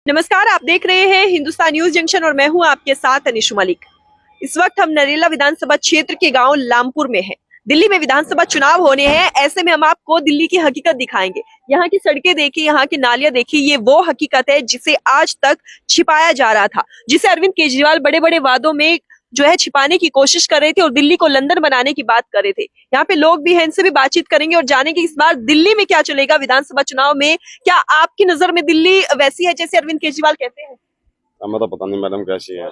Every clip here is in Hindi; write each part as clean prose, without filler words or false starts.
नमस्कार, आप देख रहे हैं हिंदुस्तान न्यूज जंक्शन और मैं हूं आपके साथ अनिशु मलिक। इस वक्त हम नरेला विधानसभा क्षेत्र के गांव लामपुर में हैं। दिल्ली में विधानसभा चुनाव होने हैं, ऐसे में हम आपको दिल्ली की हकीकत दिखाएंगे। यहाँ की सड़कें देखिए, यहाँ की नालियां देखिए, ये वो हकीकत है जिसे आज तक छिपाया जा रहा था, जिसे अरविंद केजरीवाल बड़े बड़े वादों में जो है छिपाने की कोशिश कर रहे थे और दिल्ली को लंदन बनाने की बात कर रहे थे। यहाँ पे लोग भी हैं, इनसे भी बातचीत करेंगे और जानेंगे इस बार दिल्ली में क्या चलेगा विधानसभा चुनाव में। क्या आपकी नजर में दिल्ली वैसी है जैसे अरविंद केजरीवाल कहते हैं? हमें तो पता नहीं मैडम कैसी है,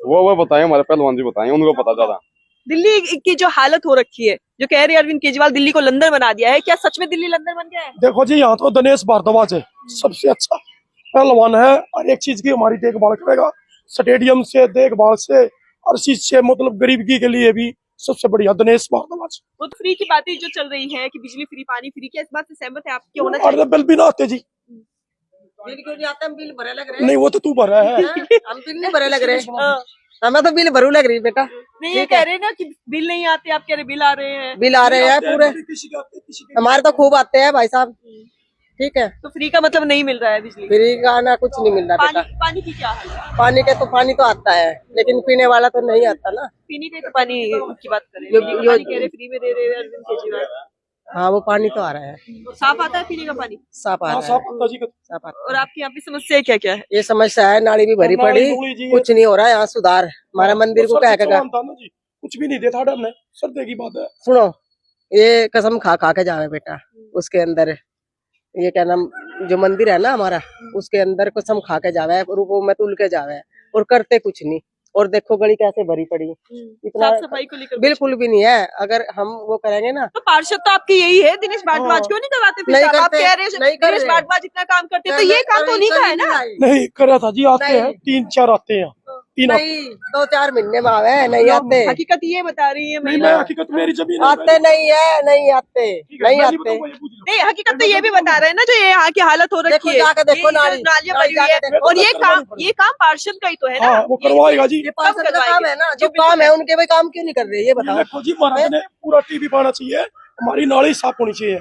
वो बताएं, हमारे पहलवान जी बताएं, उनको पता ज्यादा। दिल्ली की जो हालत हो रखी है, जो कह रहे हैं अरविंद केजरीवाल दिल्ली को लंदन बना दिया है, क्या सच में दिल्ली लंदन बन गया है? देखो जी, यहाँ तो दिनेश भारद्वाज है, सबसे अच्छा पहलवान है, और एक चीज की हमारी देखभाल करेगा, स्टेडियम से देखभाल से हर चीज से, मतलब गरीबी के लिए भी सबसे बढ़िया दिनेश भारद्वाज। वो तो फ्री की बातें जो चल रही है कि बिजली फ्री, पानी फ्री, क्या इस बात से सहमत है? आपके होना चाहिए। बिल भी ना आते जी, बिल क्यों नहीं आता? हम बिल भरे लग रहे नहीं वो तो तू भरा है। हम बिल नहीं भरे लग रहे, हमें तो बिल भरू लग रही बेटा। नहीं, ये कह रहे हैं ना कि बिल नहीं आते, आप कह रहे बिल आ रहे हैं। बिल आ रहे हैं पूरे, हमारे तो खूब आते हैं भाई साहब। ठीक है, तो फ्री का मतलब नहीं मिल रहा है बिजली? फ्री का ना कुछ नहीं मिल रहा बेटा। पानी की क्या हाल है? पानी तो आता है, लेकिन पीने वाला तो नहीं आता ना। पीने के तो पानी की बात करें, पानी कह रहे फ्री में दे रहे हैं अरविंद केजरीवाल। हाँ, वो पानी तो आ रहा है, तो साफ आता है पीने का पानी? साफ आ रहा है, साफ आता और आपकी यहाँ पे समस्या क्या क्या है? है। ये समस्या है, नाली भी भरी पड़ी, कुछ नहीं हो रहा है यहाँ सुधार। हमारा मंदिर को क्या कहेगा? कुछ भी नहीं देता हमने, श्रद्धे की बात है। सुनो, ये कसम खा खा के जावे बेटा, उसके अंदर ये क्या नाम, जो मंदिर है ना हमारा, उसके अंदर कसम खा के जावे है, रूपों में तुल के जावे है, और करते कुछ नहीं। और देखो गली कैसे भरी पड़ी, इतना साफ सफाई को लेकर बिल्कुल भी नहीं है। अगर हम वो करेंगे ना, तो पार्षद तो आपकी यही है, दिनेश भारद्वाज, क्यों नहीं करवाते? फिर नहीं साहब, आप करते, कह रहे हैं नहीं कर दिनेश रहे। भारद्वाज इतना काम करते हैं, तो ये काम तो नहीं का है ना? नहीं करा था जी, आते हैं 3-4 आते हैं, 3 नहीं 2-4 महीने में आवे, नहीं आते। हकीकत ये बता रही है नहीं, महिला। मैं हकीकत मेरी जमीन आते नहीं है, नहीं आते, नहीं आते। नहीं, हकीकत तो ये भी बता रहे हैं ना, जो ये यहाँ की हालत हो रखी देखो, है, जाके देखो ये नाली, नालियां नाली भरी हुई है, जाके देखो। और ये काम पार्षद का ही तो है ना। हाँ, वो करवाएगा जी। ये पार्षद का काम है ना, जो काम है उनके, भाई काम क्यों नहीं कर रहे ये बताओ। देखो जी, महाराज ने पूरा टीवी पाना चाहिए, हमारी नाली साफ होनी चाहिए।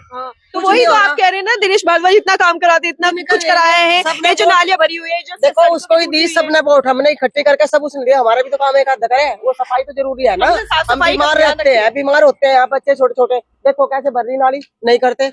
तो वही तो आप कह रहे हैं ना, दिनेश भारद्वाज इतना काम कराते, इतना कुछ कराया है, ये जो नालियां भरी हुई है, जो देखो उसको ही दी सबने वोट, हमने इकट्ठे करके सब उसने दिया। हमारा भी तो काम एक आधा करे, वो सफाई तो जरूरी है ना। हम बीमार रहते हैं, बीमार होते हैं, बच्चे छोटे छोटे, देखो कैसे भर रही नाली, नहीं करते।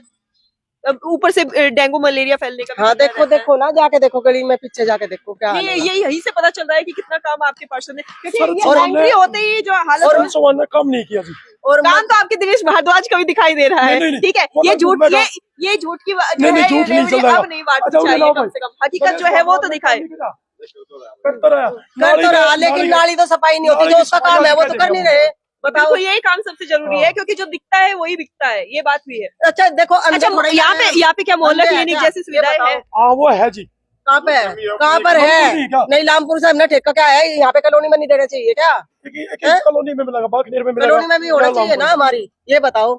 अब ऊपर से डेंगू मलेरिया फैलने का। हाँ देखो ना, जाके देखो गली में, पीछे जाके देखो क्या हाल है। ये यही से पता चल रहा है कि कितना काम आपके पार्षद ने, क्योंकि सर, ये एंट्री होते ही जो हालत और ने काम नहीं किया जी, और काम तो आपके दिनेश भारद्वाज का भी दिखाई दे रहा है। नहीं, ठीक है, ये झूठ की जो है, झूठ नहीं चल रहा। अब नहीं बांटनी चाहिए, कम से कम हकीकत जो है वो तो दिखाए। कर तो रहा, लेकिन नाली तो सफाई नहीं होती, जो उसका काम है वो तो कर नहीं रहे। बताओ, यही काम सबसे जरूरी है, क्योंकि जो दिखता है वही बिकता है, ये बात भी है। अच्छा देखो, अच्छा, यहाँ पे क्या मोहल्ला क्लिनिक जैसी सुविधाएं है? हाँ वो है जी। कहाँ पे है? कहाँ पर है? नहीं, लामपुर से हमने ठेका क्या है, यहाँ पे कॉलोनी में नहीं देना चाहिए क्या? कॉलोनी में मिलेगा, बागनेर में मिलेगा, कॉलोनी में भी होना चाहिए ना हमारी। ये बताओ,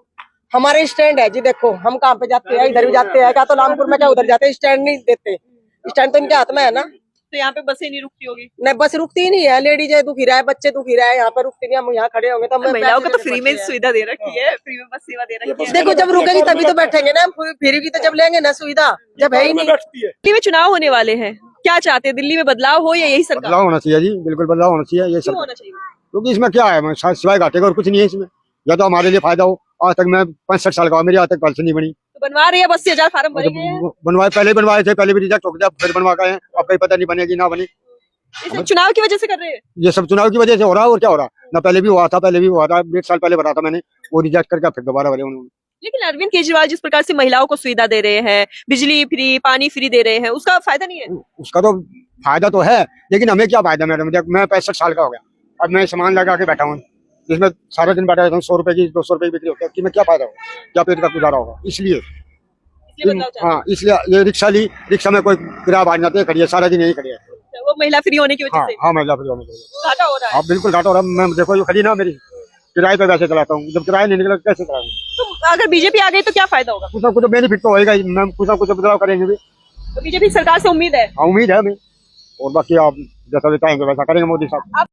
हमारे स्टैंड है जी, देखो हम कहाँ पे जाते हैं, इधर भी जाते हैं क्या, तो लामपुर में क्या उधर जाते हैं, स्टैंड नहीं देते। स्टैंड तो इनके हाथ में है ना। तो यहाँ पे बसें नहीं रुकती होगी? नहीं, बस रुकती ही नहीं है, लेडीज है दुखी रहा है, बच्चे दुखी रहा है, यहाँ पे रुकती नहीं। हम यहाँ खड़े होंगे तो महिलाओं को तो फ्री में सुविधा दे रखी है, फ्री में बस सेवा दे रखी है। देखो, जब रुकेगी तभी तो बैठेंगे ना, फ्री की तो जब लेंगे ना सुविधा, जब है ही नहीं। दिल्ली में चुनाव होने वाले हैं, क्या चाहते हैं? दिल्ली में बदलाव हो या यही सरकार? बदलाव होना चाहिए जी, बिल्कुल बदलाव होना चाहिए। ये क्यों होना चाहिए? क्योंकि इसमें क्या है, सिवाय घाटे का और कुछ नहीं है इसमें। या तो हमारे लिए फायदा हो। आज तक मैं 65 साल का हूँ, मेरी आज तक पेंशन नहीं बनी। तो बनवा रही है, 80,000 फार्म भरे गए हैं। बनवाए, पहले बनवाए थे, पहले भी रिजेक्ट हो गया, फिर बनवा गए हैं। अब कहीं पता नहीं बनेगी ना बनी। ये सब चुनाव की वजह से कर रहे हैं? ये सब चुनाव की वजह से हो रहा है, और क्या हो रहा है ना। पहले भी हुआ था, 1.5 साल पहले भरा था मैंने, वो रिजेक्ट करके फिर दोबारा भरे उन्होंने। लेकिन अरविंद केजरीवाल जिस प्रकार से महिलाओं को सुविधा दे रहे हैं, बिजली फ्री, पानी फ्री दे रहे हैं, उसका फायदा नहीं है? उसका तो फायदा तो है, लेकिन हमें क्या फायदा मैडम? मैं 65 साल का हो गया, अब मैं सामान लगा के बैठा हूँ, जिसमें सारा दिन बैठा रहता हूँ, 100 रुपए की 200 रुपए की बिक्री होती है, कि मैं क्या फायदा होगा, क्या पेट का गुजारा होगा? इसलिए हाँ, इसलिए ये रिक्शा में कोई किराया भाग जाते हैं, खड़ी है सारा दिन यही खड़ी है। वो महिला फ्री होने की वजह से? हाँ, महिला फ्री होने की वजह से घाटा हो रहा है। हाँ, बिल्कुल घाटा हो रहा है। मैं देखो ये खड़ी ना, मेरी किराए पे वैसे चलाता हूँ, जब किराया नहीं निकला कैसे चलाऊंगा? तो अगर बीजेपी आ गई तो क्या फायदा होगा? कुछ ना कुछ बेनिफिट तो होएगा ही, मैम, कुछ ना कुछ बदलाव करेंगे भी। तो बीजेपी सरकार से उम्मीद है? हाँ, उम्मीद है हमें, और बाकी आप जैसा बताएंगे वैसा करेंगे मोदी साहब।